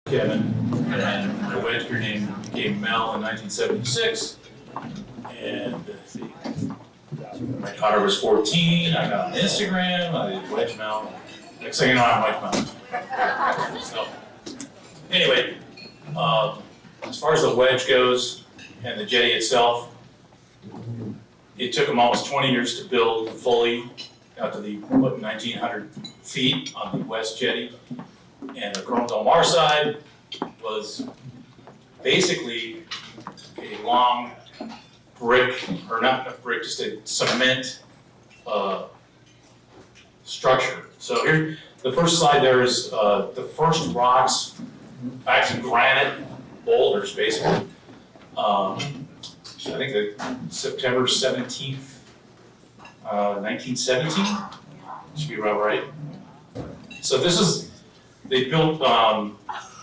Kevin, and my wedge crew name became Mel in 1976. And let's see, my daughter was 14. I got on Instagram. I did Wedge Mel. Next thing you know, I'm Wedge Mel. So, anyway, as far as the wedge goes and the jetty itself, it took them almost 20 years to build fully out to the 1,900 feet on the west jetty. And the Coronel Del Mar side was basically a long brick, or not a brick, just a cement structure. So here, the first slide there is the first rocks, actually granite boulders, basically. So I think that September 17th, 1917, should be about right. So this is, they built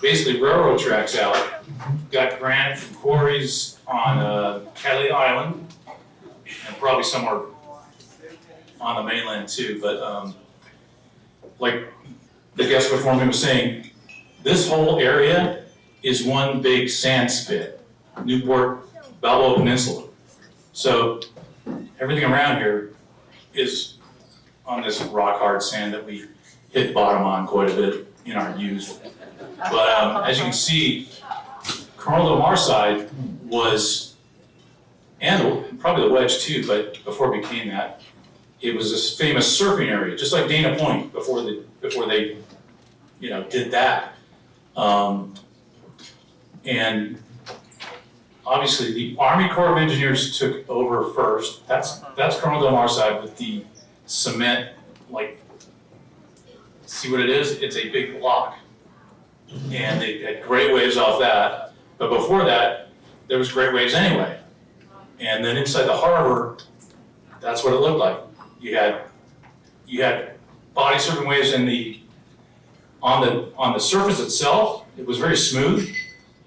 basically railroad tracks out, got granite from quarries on Kelly Island, and probably somewhere on the mainland too, but like the guest before me was saying, this whole area is one big sand spit, Newport, Balboa Peninsula. So everything around here is on this rock hard sand that we hit bottom on quite a bit in our youth. But as you can see, Coronel Del Mar side was, and probably the wedge too, but before it became that, it was this famous surfing area, just like Dana Point before they did that. And obviously the Army Corps of Engineers took over first. That's Coronel Del Mar side with the cement, like, see what it is? It's a big block. And they had great waves off that. But before that, there was great waves anyway. And then inside the harbor, that's what it looked like. You had body surfing waves on the surface itself. It was very smooth.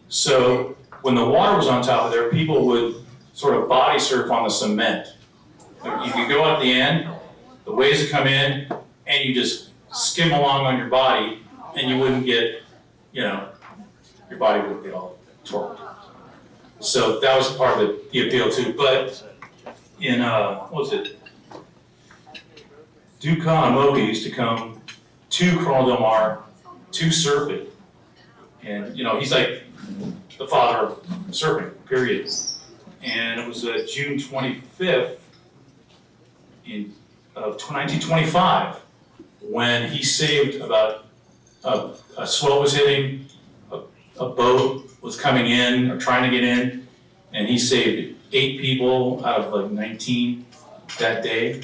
So when the water was on top of there, people would sort of body surf on the cement. Like you could go at the end, the waves would come in, and you just skim along on your body, and you wouldn't get, your body wouldn't get all torqued. So that was part of the appeal too. But in, what was it? Duke Kahanamoku used to come to Coronel Del Mar to surf it. And, he's like the father of surfing, period. And it was June 25th of 1925 when he saved about a swell was hitting, a boat was coming in or trying to get in, and he saved 8 people out of like 19 that day.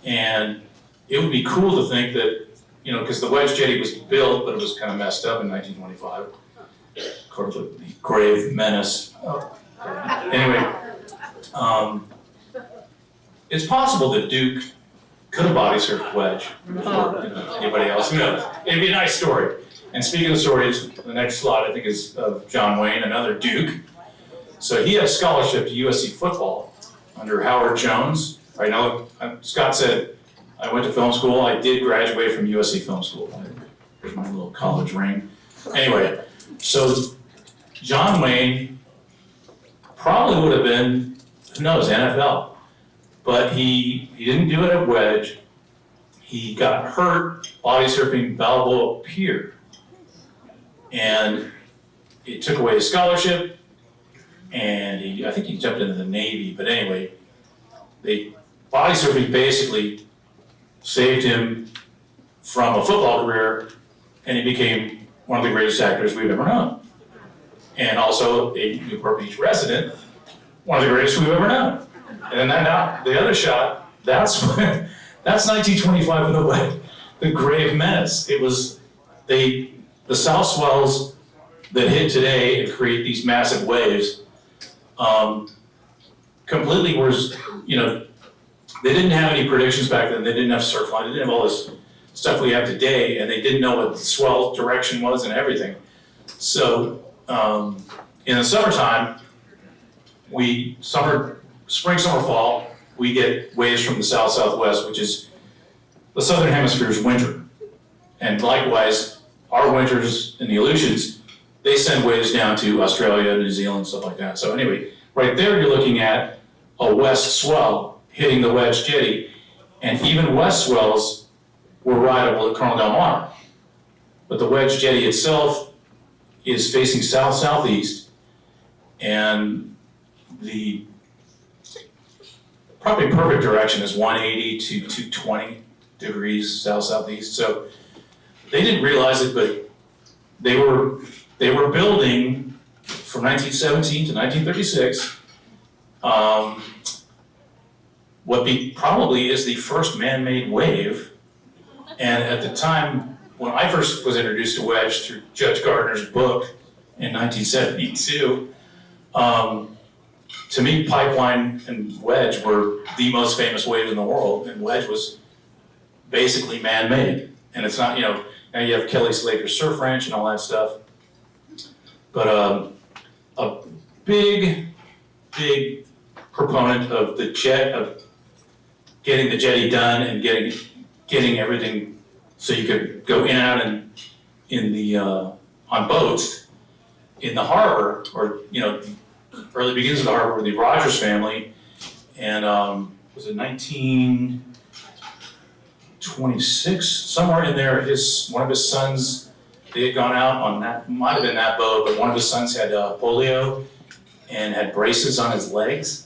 And it would be cool to think that, because the wedge jetty was built, but it was kind of messed up in 1925. Of course, the grave menace. Anyway, it's possible that Duke could have body surfed wedge before anybody else. Who knows? It'd be a nice story. And speaking of stories, the next slide I think is of John Wayne, another Duke. So he had a scholarship to USC football under Howard Jones. Right now, Scott said, I went to film school. I did graduate from USC Film School. Here's my little college ring. Anyway, so John Wayne probably would have been, who knows, NFL. But he didn't do it at wedge. He got hurt body surfing Balboa Pier. And it took away his scholarship. And I think he jumped into the Navy. But anyway, body surfing basically saved him from a football career, and he became one of the greatest actors we've ever known. And also a Newport Beach resident, one of the greatest we've ever known. And then the other shot, that's 1925 in the grave menace. It was the south swells that hit today and create these massive waves, completely was, they didn't have any predictions back then. They didn't have surf line. They didn't have all this stuff we have today, and they didn't know what the swell direction was and everything. So in the summertime, spring, summer, fall, we get waves from the south-southwest, which is the southern hemisphere's winter. And likewise, our winters in the Aleutians they send waves down to Australia, New Zealand, stuff like that. So anyway, right there you're looking at a west swell hitting the Wedge Jetty, and even west swells were rideable at Colonel Del Mar. But the Wedge Jetty itself is facing south-southeast, and the probably perfect direction is 180 to 220 degrees south-southeast. So they didn't realize it, but they were building from 1917 to 1936 what probably is the first man-made wave. And at the time, when I first was introduced to Wedge through Judge Gardner's book in 1972, to me, Pipeline and Wedge were the most famous waves in the world, and Wedge was basically man-made. And it's not, now you have Kelly Slater's Surf Ranch and all that stuff, but a big proponent of the jet, of getting the jetty done and getting everything so you could go in and out in the on boats in the harbor, or early beginnings of the harbor were the Rogers family, and was it 1926, somewhere in there, one of his sons, they had gone out on that, might have been that boat, but one of his sons had polio and had braces on his legs,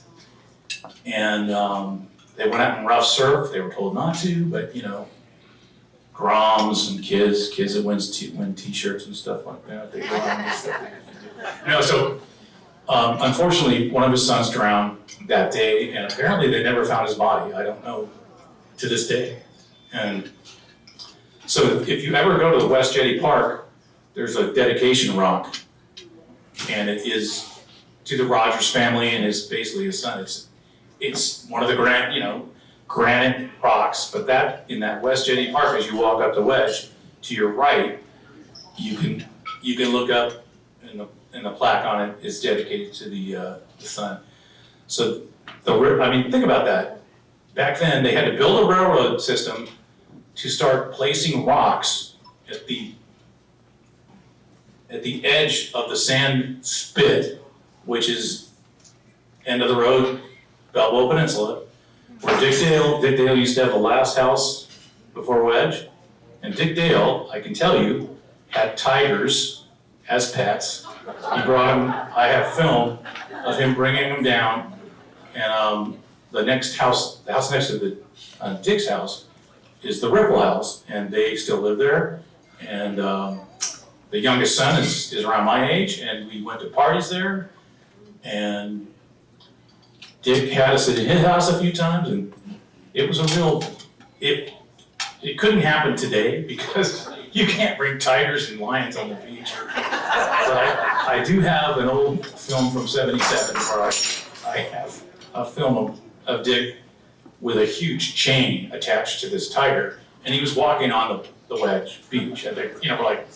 and they went out and rough surf. They were told not to, but Groms and kids that win t-shirts and stuff like that, they go on and stuff. So unfortunately, one of his sons drowned that day, and apparently they never found his body. I don't know to this day. And so if you ever go to the West Jetty Park, there's a dedication rock, and it is to the Rogers family, and it's basically his son. It's one of the granite rocks, but in that West Jetty Park, as you walk up the Wedge, to your right, you can look up, and the plaque on it is dedicated to the son. So think about that. Back then, they had to build a railroad system to start placing rocks at the edge of the sand spit, which is end of the road, Balboa Peninsula, where Dick Dale used to have the last house before Wedge. And Dick Dale, I can tell you, had tigers as pets. He brought them, I have film of him bringing them down, and the house next to the Dick's house is the Ripple House, and they still live there. And the youngest son is around my age, and we went to parties there, and Dick had us at his house a few times, and it was it couldn't happen today because you can't bring tigers and lions on the beach. But I do have an old film from '77 where I have a film of Dick with a huge chain attached to this tiger, and he was walking on the Wedge beach, and we're like,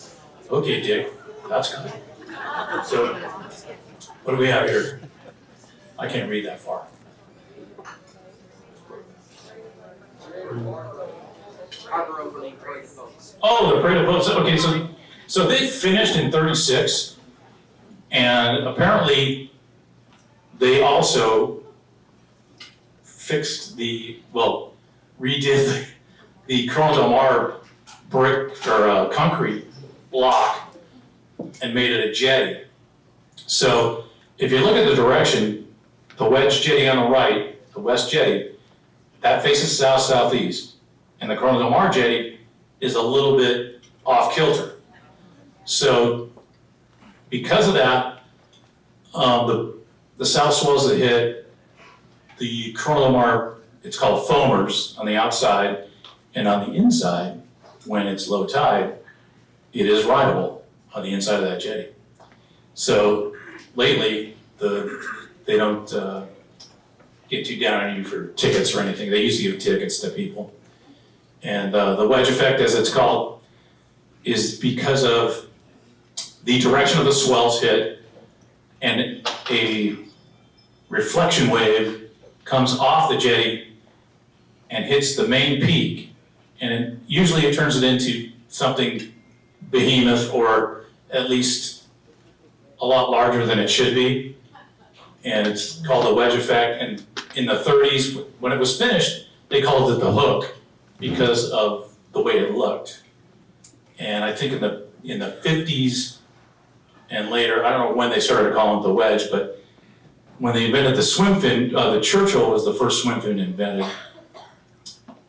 okay, Dick, that's good. So what do we have here? I can't read that far. Oh, the parade of boats. Okay, so they finished in '36, and apparently they also redid the Colonel Del Mar brick or concrete block and made it a jetty. So if you look at the direction, the Wedge Jetty on the right, the West Jetty, that faces south-southeast, and the Colonel Del Mar Jetty is a little bit off kilter. So because of that, the south swells that hit the Colonel Del Mar, it's called foamers on the outside, and on the inside, when it's low tide, it is rideable on the inside of that jetty. So lately, they don't get too down on you for tickets or anything. They used to give tickets to people. And the wedge effect, as it's called, is because of the direction of the swells hit, and a reflection wave comes off the jetty and hits the main peak, and usually it turns it into something behemoth, or at least a lot larger than it should be. And it's called the Wedge Effect. And in the 30s, when it was finished, they called it the hook because of the way it looked. And I think in the 50s and later, I don't know when they started calling it the wedge, but when they invented the swim fin, the Churchill was the first swim fin invented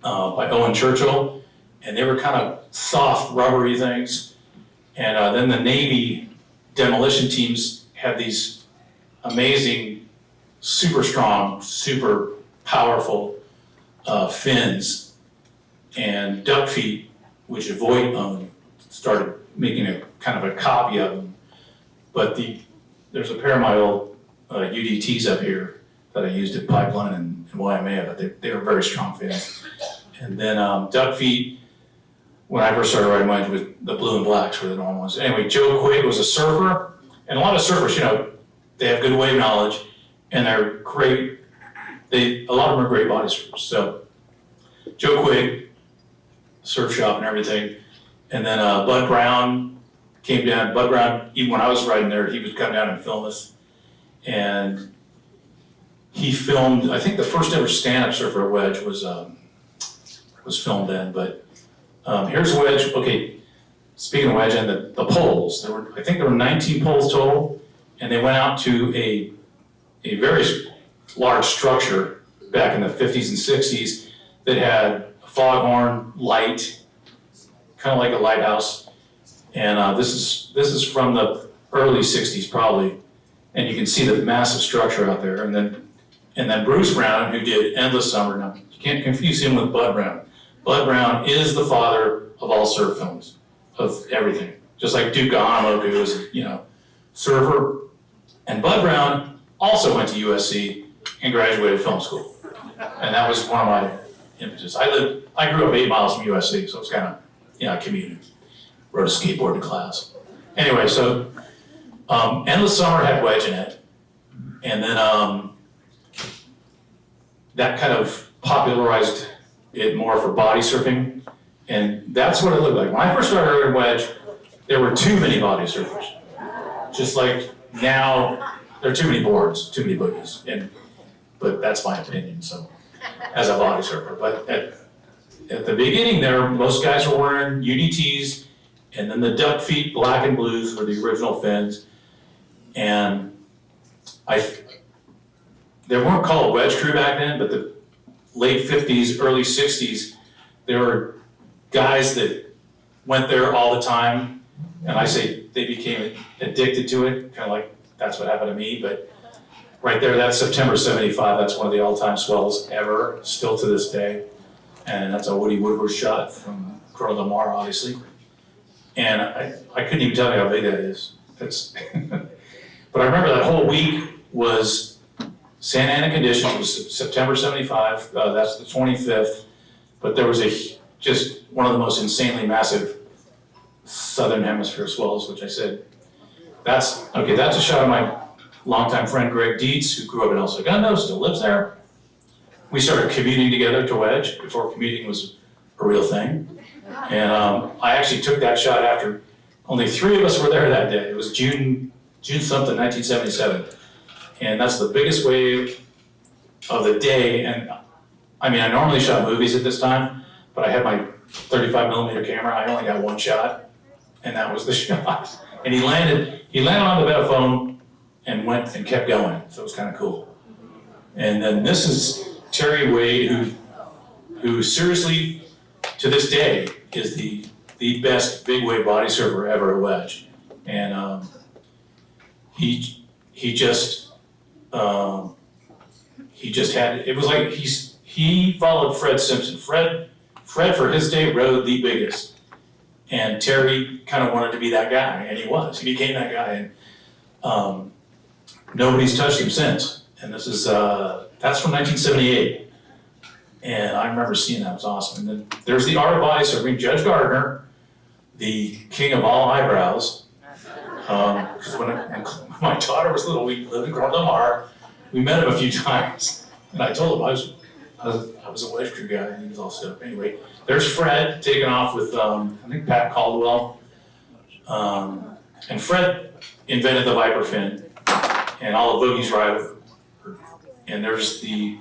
by Owen Churchill, and they were kind of soft, rubbery things. And then the Navy demolition teams had these amazing, super strong, super powerful fins, and Duck Feet, which Voight owned, started making a kind of a copy of them. But there's a pair of my old UDTs up here that I used at Pipeline and Waimea, but they were very strong fins. And then Duck Feet, when I first started riding wedge, was the blue and blacks were the normal ones. Anyway, Joe Quigg was a surfer, and a lot of surfers, you know, they have good wave knowledge, and they're great. A lot of them are great body surfers. So Joe Quigg, surf shop and everything, and then Bud Brown came down. Bud Brown, even when I was riding there, he would come down and film us, and he filmed. I think the first ever stand-up surfer at Wedge was filmed then. But here's Wedge. Okay, speaking of Wedge and the poles, I think there were 19 poles total, and they went out to a very large structure back in the 50s and 60s that had a foghorn light, kind of like a lighthouse. And this is from the early 60s probably, and you can see the massive structure out there. And then Bruce Brown, who did Endless Summer. Now you can't confuse him with Bud Brown. Bud Brown is the father of all surf films, of everything. Just like Duke Kahanamoku, who was surfer. And Bud Brown also went to USC and graduated film school. And that was one of my images. I grew up 8 miles from USC, so it's kind of, I commuted. Rode a skateboard to class. Anyway, so Endless Summer had Wedge in it. And then that kind of popularized it more for body surfing. And that's what it looked like. When I first started riding Wedge, there were too many body surfers. Just like now, there are too many boards, too many boogies. But that's my opinion, so, as a body surfer. But at the beginning there, most guys were wearing UDTs, and then the Duck Feet black and blues were the original fins. And they weren't called Wedge Crew back then, but the late 50s, early 60s, there were guys that went there all the time, and I say they became addicted to it, kind of like that's what happened to me. But right there, that's September 75, that's one of the all-time swells ever, still to this day. And that's a Woody Woodward shot from Coeur d'Alene, obviously. And I couldn't even tell you how big that is. But I remember that whole week was Santa Ana conditions. It was September 75, that's the 25th. But there was just one of the most insanely massive Southern Hemisphere swells, which I said, that's a shot of my longtime friend Greg Dietz, who grew up in El Segundo, still lives there. We started commuting together to Wedge before commuting was a real thing. And I actually took that shot after only 3 of us were there that day. It was June something, 1977. And that's the biggest wave of the day. And I mean, I normally shot movies at this time, but I had my 35 millimeter camera. I only got 1 shot, and that was the shot. And he landed on the bed of foam and went and kept going. So it was kind of cool. And then this is Terry Wade, who seriously, to this day, is the best big wave body surfer ever at Wedge. And he just had, it was like he followed Fred Simpson. Fred for his day rode the biggest. And Terry kind of wanted to be that guy, and he was. He became that guy, and nobody's touched him since. And this is, that's from 1978. And I remember seeing that, it was awesome. And then there's the art of body surfing, Judge Gardner, the king of all eyebrows. Because when my daughter was little, we lived in Coeur d'Alene. We met him a few times, and I told him I was a Wedge Crew guy, and he was all set up. Anyway, there's Fred taking off with I think Pat Caldwell. And Fred invented the Viper fin, and all the boogies ride with her. And there's the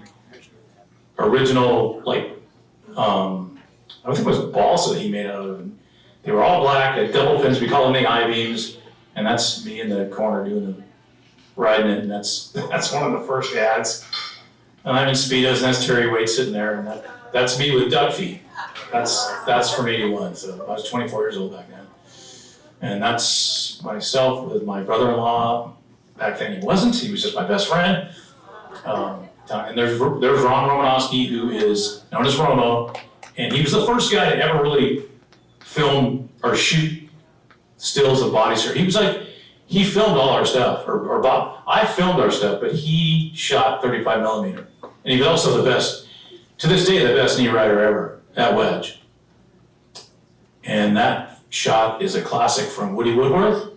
original, like, I think it was balsa he made out of them. They were all black, had double fins, we call them the I-beams, and that's me in the corner riding it, and that's one of the first ads. And I'm in Speedos, and that's Terry Waite sitting there, and that's me with duck feet. That's from 81, so I was 24 years old back then. And that's myself with my brother-in-law. Back then he wasn't, he was just my best friend. And there's Ron Romanowski, who is known as Romo, and he was the first guy to ever really film or shoot stills of body surf. He was like, he filmed all our stuff, or Bob. I filmed our stuff, but he shot 35 millimeter. And he was also the best, to this day, the best knee rider ever at Wedge. And that shot is a classic from Woody Woodworth.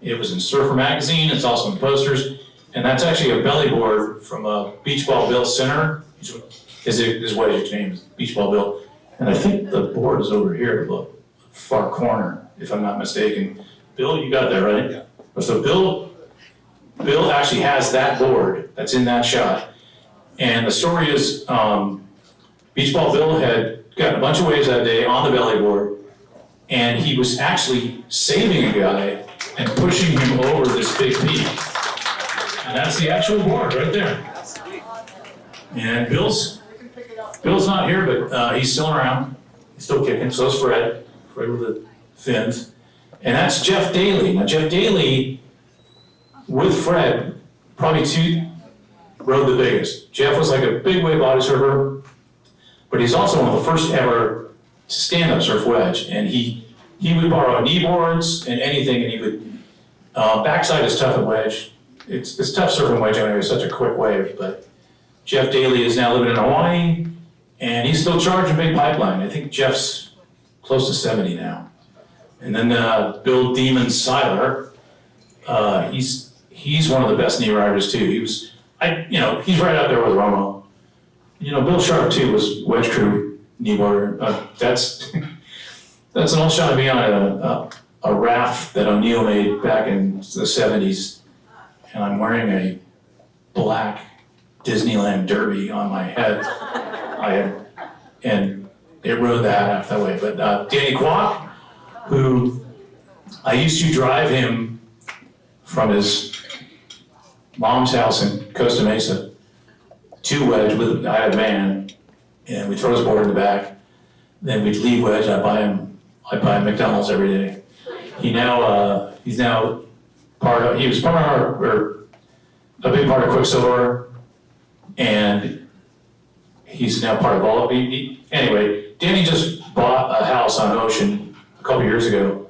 It was in Surfer Magazine, it's also in posters. And that's actually a belly board from a Beach Ball Bill Center. His Wedge's name is Beach Ball Bill. And I think the board is over here, the far corner, if I'm not mistaken. Bill, you got that right? Yeah. So Bill actually has that board that's in that shot. And the story is, Beach Ball Bill had gotten a bunch of waves that day on the belly board, and he was actually saving a guy and pushing him over this big peak. And that's the actual board right there. And Bill's not here, but he's still around. He's still kicking, so is Fred with the fins. And that's Jeff Daly. Now Jeff Daly, with Fred, probably rode the biggest. Jeff was like a big wave body surfer, but he's also one of the first ever to stand-up surf wedge. And he would borrow knee boards and anything, and he would, backside is tough at wedge. It's tough surfing wedge anyway, it's such a quick wave, but Jeff Daly is now living in Hawaii, and he's still charging big pipeline. I think Jeff's close to 70 now. And then Bill Demon Seiler, he's one of the best knee riders too. He's right out there with Romo. Bill Sharp too was Wedge Crew knee boarder. That's an old shot of me on a raft that O'Neill made back in the 70s, and I'm wearing a black Disneyland derby on my head. And it rode the hat out that way. But Danny Kwok, who I used to drive him from his mom's house in Costa Mesa to Wedge I had a van, and we'd throw his board in the back. Then we'd leave Wedge. I'd buy him McDonald's every day. He's now he was part of a big part of Quicksilver, and he's now part of all of it. Anyway, Danny just bought a house on Ocean a couple years ago,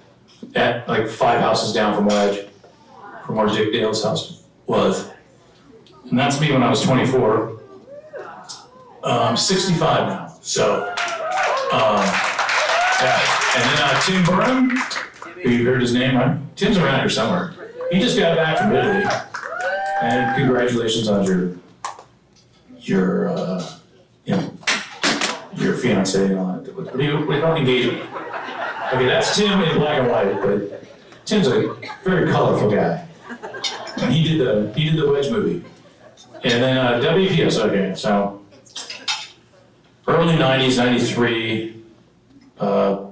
at like 5 houses down from Wedge, from where Dick Dale's house was. And that's me when I was 24. I'm 65 now, so, yeah. And then Tim Burnham, who you heard his name, right? Tim's around here somewhere. He just got back from Italy, and congratulations on your fiance and all that. What do you call engagement? Okay, that's Tim in black and white, but Tim's a very colorful guy. And he did the Wedge movie. And then WPS, okay, so early 90s, 93,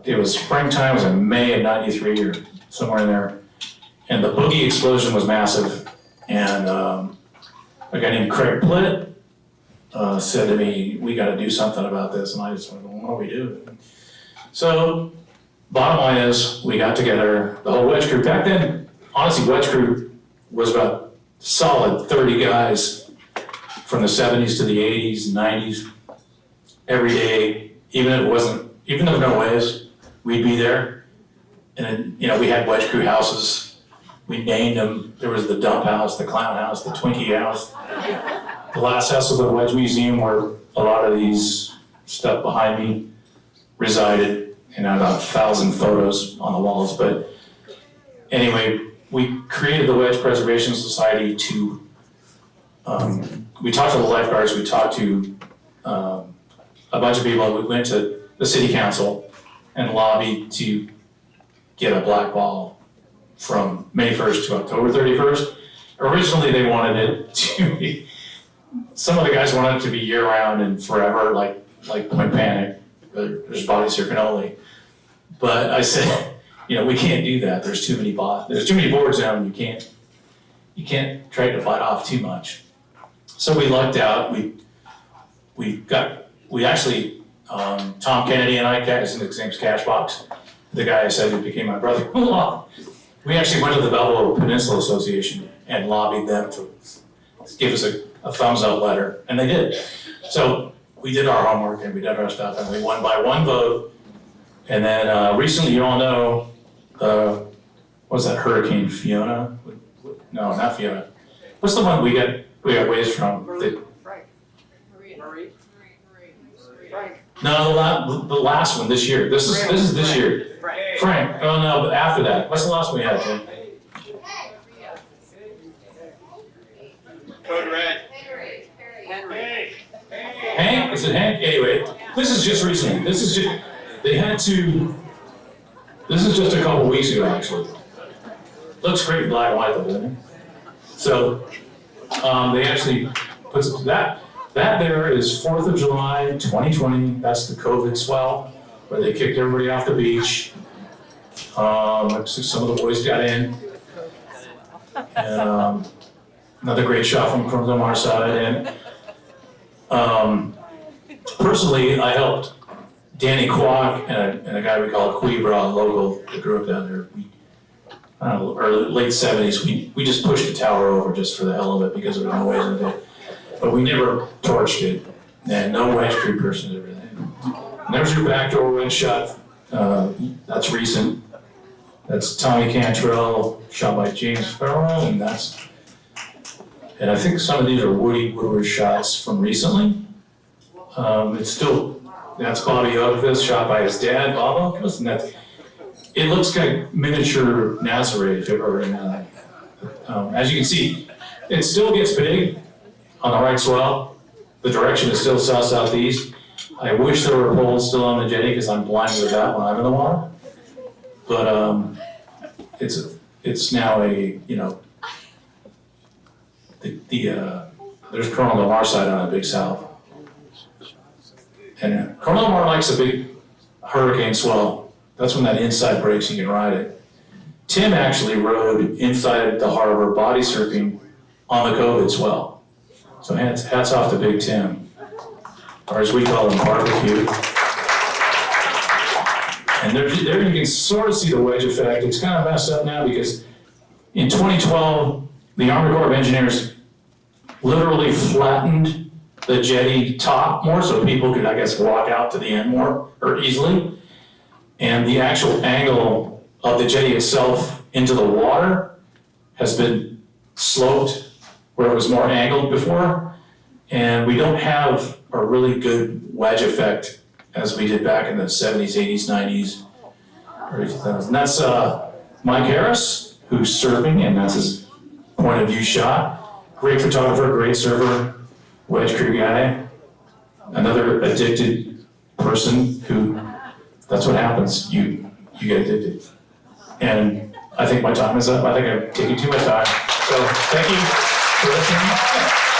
it was springtime, it was in May of 93 or somewhere in there. And the boogie explosion was massive. And a guy named Craig Plitt said to me, we gotta do something about this. And I just went, well, what do we do? So, bottom line is, we got together, the whole Wedge crew. Back then, honestly, Wedge crew was about solid 30 guys from the 70s to the 80s, 90s, every day, even if there were no waves, we'd be there. And then, we had Wedge crew houses. We named them. There was the Dump House, the Clown House, the Twinkie House. The last house was the Wedge Museum, where a lot of these stuff behind me resided, and I have about 1,000 photos on the walls. But anyway, we created the Wedge Preservation Society to, we talked to the lifeguards, we talked to a bunch of people. We went to the city council and lobbied to get a black ball from May 1st to October 31st. Originally, they wanted it to be, some of the guys wanted it to be year-round and forever, like Point Panic, there's body surfing only. But I said, we can't do that. There's too many boards now, and you can't try to bite off too much. So we lucked out. We actually, Tom Kennedy and I, his name's Cashbox, the guy I said who became my brother-in-law. We actually went to the Balboa Peninsula Association and lobbied them to give us a thumbs up letter, and they did. So we did our homework and we did our stuff, and we won by one vote. And then recently, you all know, what was that, Hurricane Fiona? No, not Fiona. What's the one we got waves from? No, the last one this year. This is this year. Frank. Oh no, but after that. What's the last one we had, Jim? Code Red. Hank? Is it Hank? Anyway, this is just recently. This is just a couple weeks ago, actually. Looks great in black and white though, doesn't it? So, they actually put that there is 4th of July, 2020. That's the COVID swell, where they kicked everybody off the beach. Some of the boys got in. And, another great shot from the Mar side. And personally, I helped Danny Kwok and a guy we call Quibra, local, that grew up down there. I don't know, early, late 70s, we just pushed the tower over just for the hell of it because there was no waves in it. But we never torched it, and no wedge crew persons or anything. There's your backdoor wedge shot. That's recent. That's Tommy Cantrell, shot by James Farrell, and I think some of these are Woody Woodward shots from recently. That's Bobby Ogfist, shot by his dad, Bob Ogfist, and it looks like miniature Nazareth, if you've ever heard of that. As you can see, it still gets big on the right swell. The direction is still south-southeast. I wish there were poles still on the jetty because I'm blind with that when I'm in the water. But it's now there's Colonel Del Mar side on a big south. And Colonel Del Mar likes a big hurricane swell. That's when that inside breaks, you can ride it. Tim actually rode inside the harbor body surfing on the COVID swell. So hats off to Big Tim, or as we call him, barbecue. And there you can sort of see the wedge effect. It's kind of messed up now because in 2012, the Army Corps of Engineers literally flattened the jetty top more so people could, I guess, walk out to the end more or easily. And the actual angle of the jetty itself into the water has been sloped where it was more angled before. And we don't have a really good wedge effect as we did back in the 70s, 80s, 90s, early 2000s. And that's Mike Harris, who's surfing, and that's his point of view shot. Great photographer, great surfer, wedge crew guy. Another addicted person who, that's what happens, you get addicted. And I think my time is up. I think I've taken too much time. So thank you for listening.